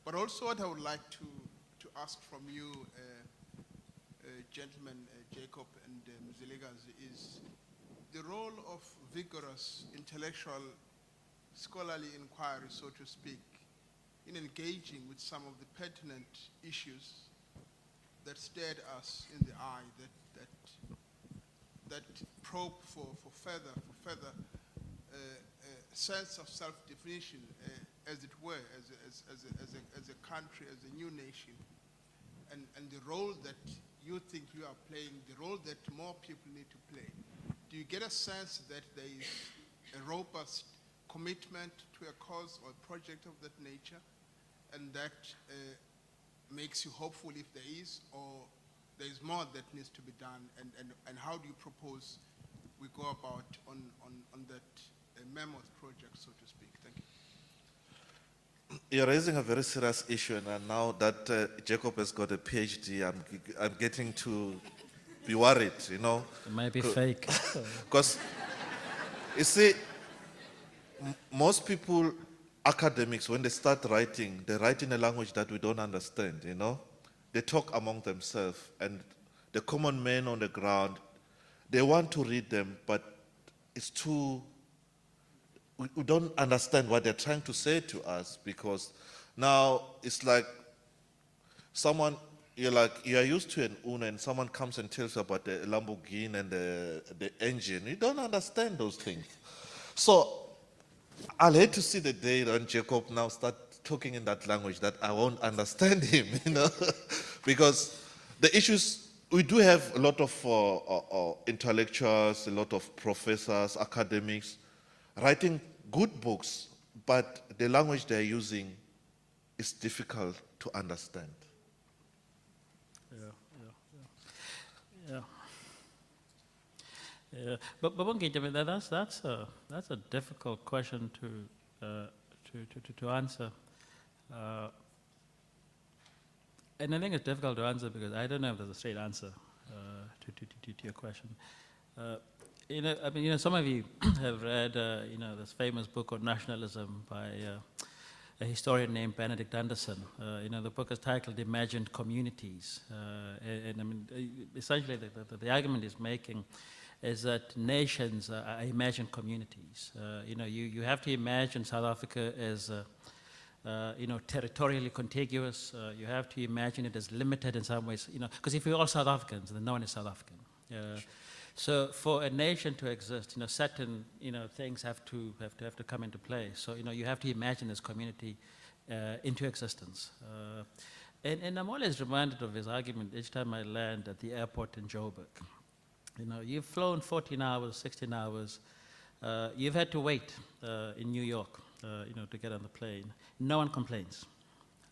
but also what I would like to ask from you, gentlemen, Jacob and Mziligas, is the role of vigorous intellectual, scholarly inquiry, so to speak, in engaging with some of the pertinent issues that stared us in the eye, that probe for further sense of self-definition, as it were, as a country, as a new nation, and the role that you think you are playing, the role that more people need to play. Do you get a sense that there is a robust commitment to a cause or a project of that nature, and that makes you hopeful if there is, or there is more that needs to be done, and how do you propose we go about on that mammoth project, so to speak? Thank you. You're raising a very serious issue, and now that Jacob has got a PhD, I'm getting to be worried, you know. It might be fake. Because, you see, most people, academics, when they start writing, they write in a language that we don't understand, you know. They talk among themselves, and the common men on the ground, they want to read them, but it's too, we don't understand what they're trying to say to us, because now it's like someone, you're used to an Uno, and someone comes and tells you about the Lamborghini and the engine. You don't understand those things. So I'll hate to see the day when Jacob now start talking in that language that I won't understand him, you know, Because the issues, we do have a lot of intellectuals, a lot of professors, academics, writing good books, but the language they're using is difficult to understand. Yeah. Yeah, but Bongit, I mean, that's a difficult question to answer, and I think it's difficult to answer because I don't know if there's a straight answer to your question. I mean, some of you have read, this famous book on nationalism by a historian named Benedict Anderson. The book is titled "Imagined Communities," and I mean, essentially, the argument he's making is that nations are imagined communities. You have to imagine South Africa as, territorially contiguous. You have to imagine it as limited in some ways, because if we're all South Africans, then no one is South African. So for a nation to exist, certain, things have to come into play. So, you have to imagine this community into existence. And I'm always reminded of his argument each time I land at the airport in Joburg. You've flown 14 hours, 16 hours. You've had to wait in New York, to get on the plane. No one complains,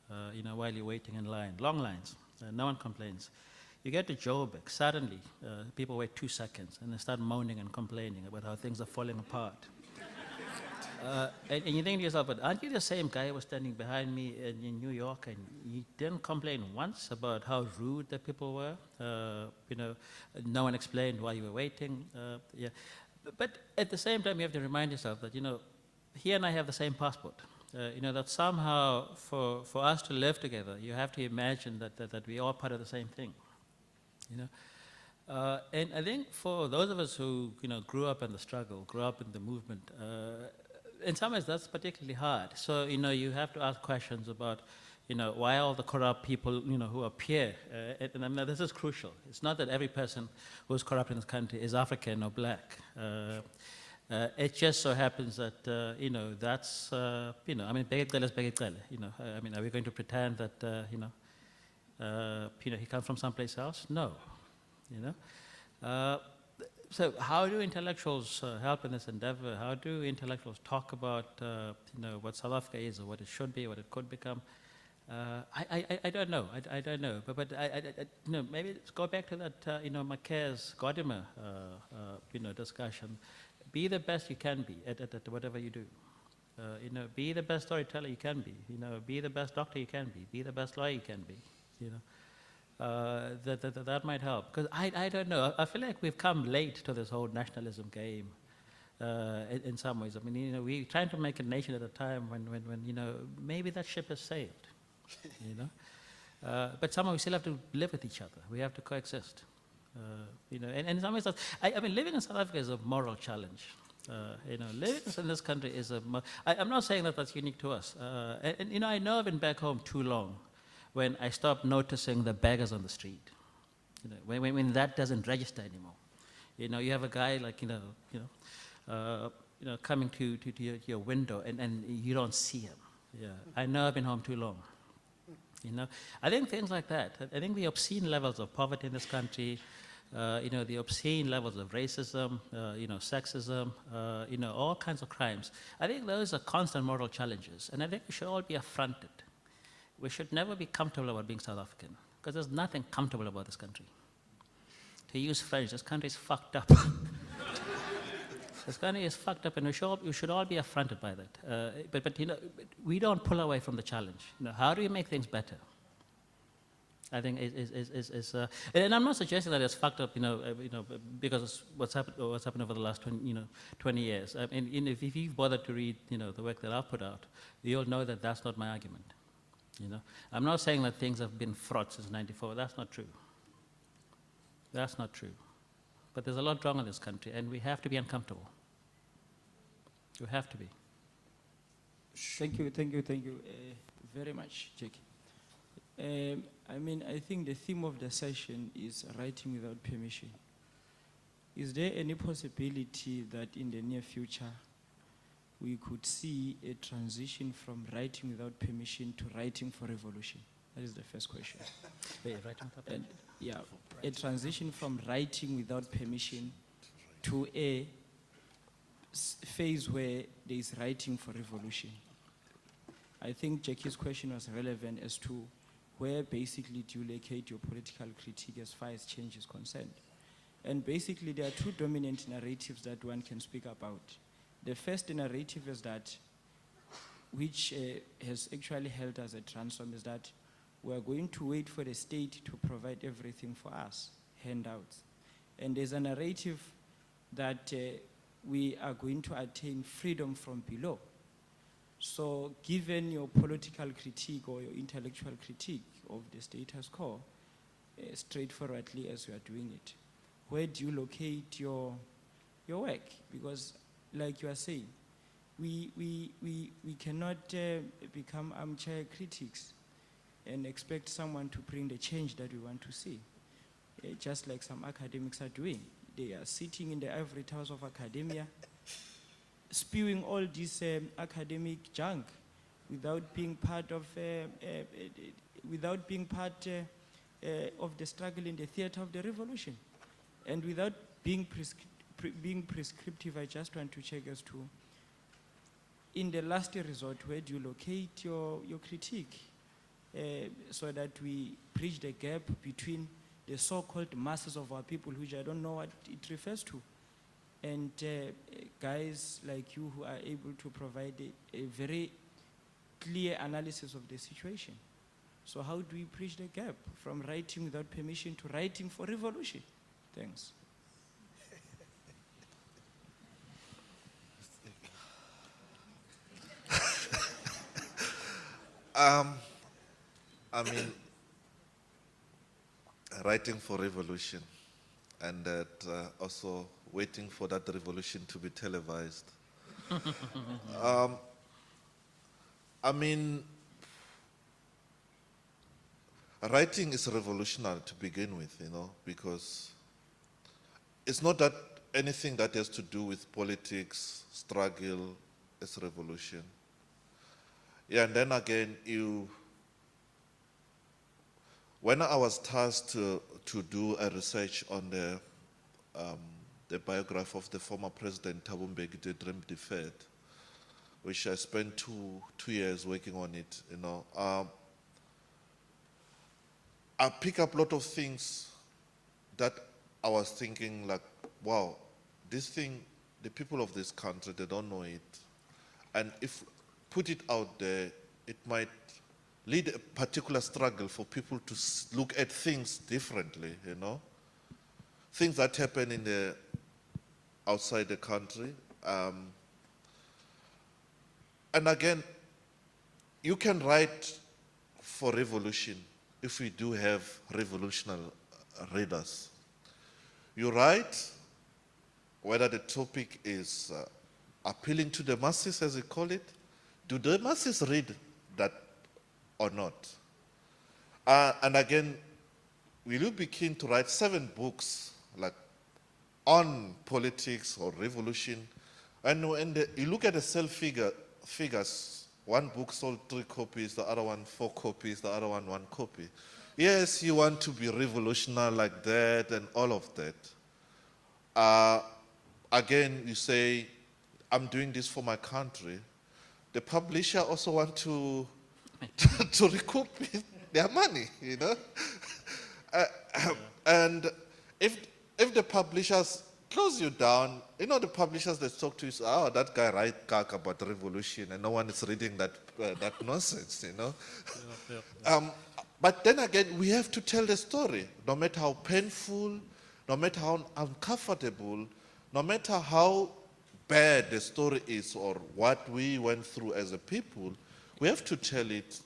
while you're waiting in line. Long lines, no one complains. You get to Joburg, suddenly people wait 2 seconds and they start moaning and complaining about how things are falling apart. And you think to yourself, but aren't you the same guy who was standing behind me in New York and you didn't complain once about how rude the people were? No one explained why you were waiting. But at the same time, you have to remind yourself that, he and I have the same passport. That somehow for us to live together, you have to imagine that we are part of the same thing. And I think for those of us who, grew up in the struggle, grew up in the movement, in some ways that's particularly hard. So, you have to ask questions about, why all the corrupt people, who appear. And I mean, this is crucial. It's not that every person who's corrupt in this country is African or black. It just so happens that, that's, I mean, Begekele is Begekele, I mean, are we going to pretend that, he comes from someplace else? No, So how do intellectuals help in this endeavor? How do intellectuals talk about, what South Africa is or what it should be, what it could become? I don't know. I don't know. But maybe let's go back to that, Macare's Godimer, discussion. Be the best you can be at whatever you do. Be the best storyteller you can be. Be the best doctor you can be. Be the best lawyer you can be. That might help. Because I don't know. I feel like we've come late to this whole nationalism game. In some ways, I mean, we're trying to make a nation at a time when maybe that ship has sailed. But somehow we still have to live with each other. We have to coexist. And in some ways, I mean, living in South Africa is a moral challenge. Living in this country is I'm not saying that that's unique to us. And I know I've been back home too long when I stopped noticing the beggars on the street. When that doesn't register anymore. You have a guy like, coming to your window and you don't see him. Yeah, I know I've been home too long. I think things like that. I think the obscene levels of poverty in this country, the obscene levels of racism, sexism, all kinds of crimes. I think those are constant moral challenges, and I think we should all be affronted. We should never be comfortable about being South African, because there's nothing comfortable about this country. To use French, this country is fucked up. This country is fucked up, and we should all be affronted by that. But we don't pull away from the challenge. How do we make things better? I think and I'm not suggesting that it's fucked up, because what's happened over the last 20 years. I mean, if you've bothered to read, the work that I've put out, you'll know that that's not my argument. I'm not saying that things have been fraught since '94. That's not true. That's not true. But there's a lot wrong in this country, and we have to be uncomfortable. We have to be. Thank you very much, Jackie. I mean, I think the theme of the session is writing without permission. Is there any possibility that in the near future we could see a transition from writing without permission to writing for revolution? That is the first question. Wait, right on top. And yeah, a transition from writing without permission to a phase where there is writing for revolution. I think Jackie's question was relevant as to where basically do you locate your political critique as far as change is concerned. And basically there are two dominant narratives that one can speak about. The first narrative is that, which has actually held as a transform, is that we are going to wait for the state to provide everything for us, handouts. And there's a narrative that we are going to attain freedom from below. So given your political critique or your intellectual critique of the status quo, straightforwardly as you are doing it, where do you locate your work? Because like you are saying, we cannot become armchair critics and expect someone to bring the change that we want to see. Just like some academics are doing. They are sitting in the ivory towers of academia, spewing all this academic junk without being part of the struggle in the theater of the revolution. And without being prescriptive, I just want to check as to, in the last resort, where do you locate your critique so that we bridge the gap between the so-called masses of our people, which I don't know what it refers to, and guys like you who are able to provide a very clear analysis of the situation. So how do we bridge the gap from writing without permission to writing for revolution? Thanks. I mean, writing for revolution and that also waiting for that revolution to be televised. I mean, writing is revolutionary to begin with, you know, because it's not that anything that has to do with politics, struggle, is revolution. Yeah, and then again, when I was tasked to do a research on the biography of the former president, Thabo Mbeki, the Dream Deferred, which I spent two years working on it, you know, I pick up a lot of things that I was thinking like, wow, this thing, the people of this country, they don't know it. And if put it out there, it might lead a particular struggle for people to look at things differently, you know. Things that happen in outside the country. And again, you can write for revolution if we do have revolutionary readers. You write whether the topic is appealing to the masses, as we call it. Do the masses read that or not? And again, will you be keen to write 7 books like on politics or revolution? And when you look at the sale figures, one book sold 3 copies, the other one 4 copies, the other one 1 copy. Yes, you want to be revolutionary like that and all of that. Again, you say, I'm doing this for my country. The publisher also want to recoup their money, you know. And if the publishers close you down, you know, the publishers that talk to you say, oh, that guy writes about revolution and no one is reading that nonsense, you know. But then again, we have to tell the story, no matter how painful, no matter how uncomfortable, no matter how bad the story is or what we went through as a people, we have to tell it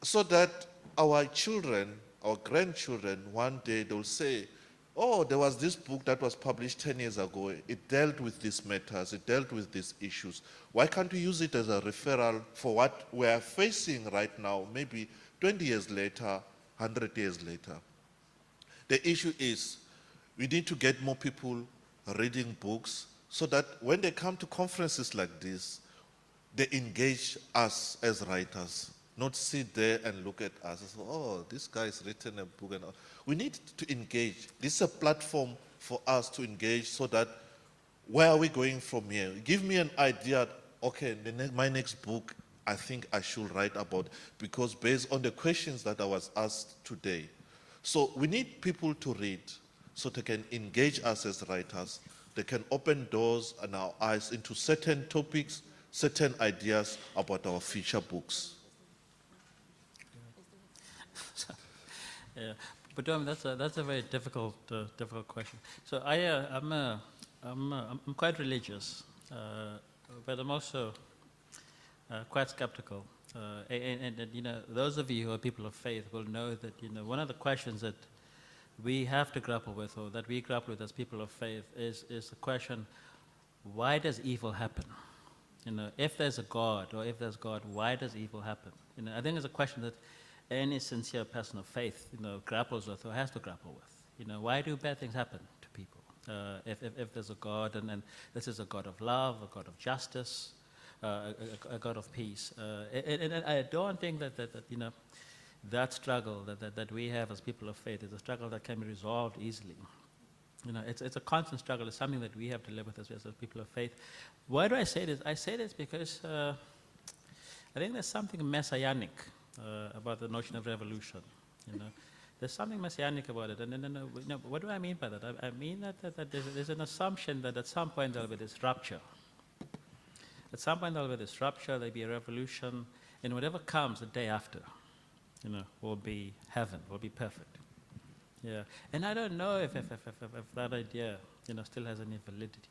so that our children, our grandchildren, one day they'll say, oh, there was this book that was published 10 years ago. It dealt with these matters. It dealt with these issues. Why can't we use it as a referral for what we are facing right now, maybe 20 years later, 100 years later? The issue is we need to get more people reading books so that when they come to conferences like this, they engage us as writers. not sit there and look at us and say, oh, this guy's written a book. And all. We need to engage. This is a platform for us to engage so that where are we going from here? Give me an idea. Okay, my next book, I think I should write about, because based on the questions that I was asked today. So we need people to read so they can engage us as writers. They can open doors and our eyes into certain topics, certain ideas about our future books. Yeah, but that's a very difficult question. So I'm quite religious, but I'm also quite skeptical. And you know, those of you who are people of faith will know that, you know, one of the questions that we have to grapple with, or that we grapple with as people of faith, is the question: why does evil happen? You know, if there's a God, or if there's God, why does evil happen? You know, I think it's a question that any sincere person of faith, you know, grapples with, or has to grapple with. You know, why do bad things happen to people? If there's a God, and this is a God of love, a God of justice, a God of peace. And I don't think that you know, that struggle that we have as people of faith is a struggle that can be resolved easily. You know, it's a constant struggle. It's something that we have to live with as people of faith. Why do I say this? I say this because I think there's something messianic about the notion of revolution. You know, there's something messianic about it. And you know, what do I mean by that? I mean that there's an assumption that at some point there'll be this rupture. At some point there'll be this rupture, there'll be a revolution, and whatever comes the day after, you know, will be heaven, will be perfect. Yeah, and I don't know if that idea, you know, still has any validity.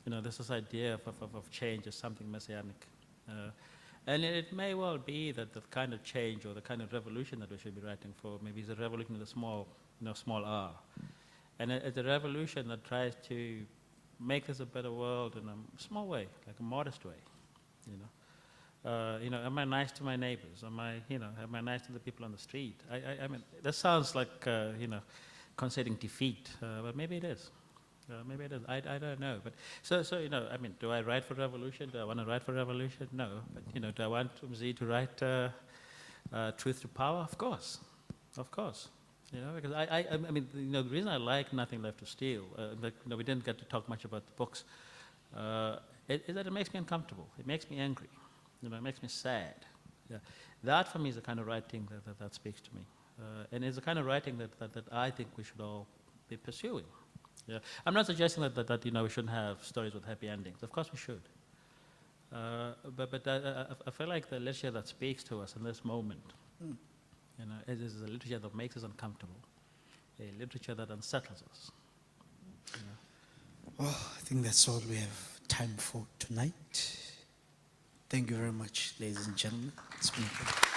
You know, this idea of change is something messianic. And it may well be that the kind of change or the kind of revolution that we should be writing for maybe is a revolution with a small, you know, small r. And it's a revolution that tries to make this a better world in a small way, like a modest way, you know. You know, am I nice to my neighbors? Am I nice to the people on the street? I mean, that sounds like, you know, conceding defeat, but maybe it is. Maybe it is. I don't know. But so you know, I mean, do I write for revolution? Do I want to write for revolution? No. But you know, do I want Mzi to write Truth to Power? Of course, of course. You know, because I mean, you know, the reason I like Nothing Left to Steal, you know, we didn't get to talk much about the books, is that it makes me uncomfortable. It makes me angry. You know, it makes me sad. Yeah. That for me is the kind of writing that speaks to me, and it's the kind of writing that I think we should all be pursuing. Yeah. I'm not suggesting that you know, we shouldn't have stories with happy endings. Of course we should. But I feel like the literature that speaks to us in this moment, you know, is a literature that makes us uncomfortable, a literature that unsettles us. You know. Well, I think that's all we have time for tonight. Thank you very much, ladies and gentlemen. It's been a pleasure.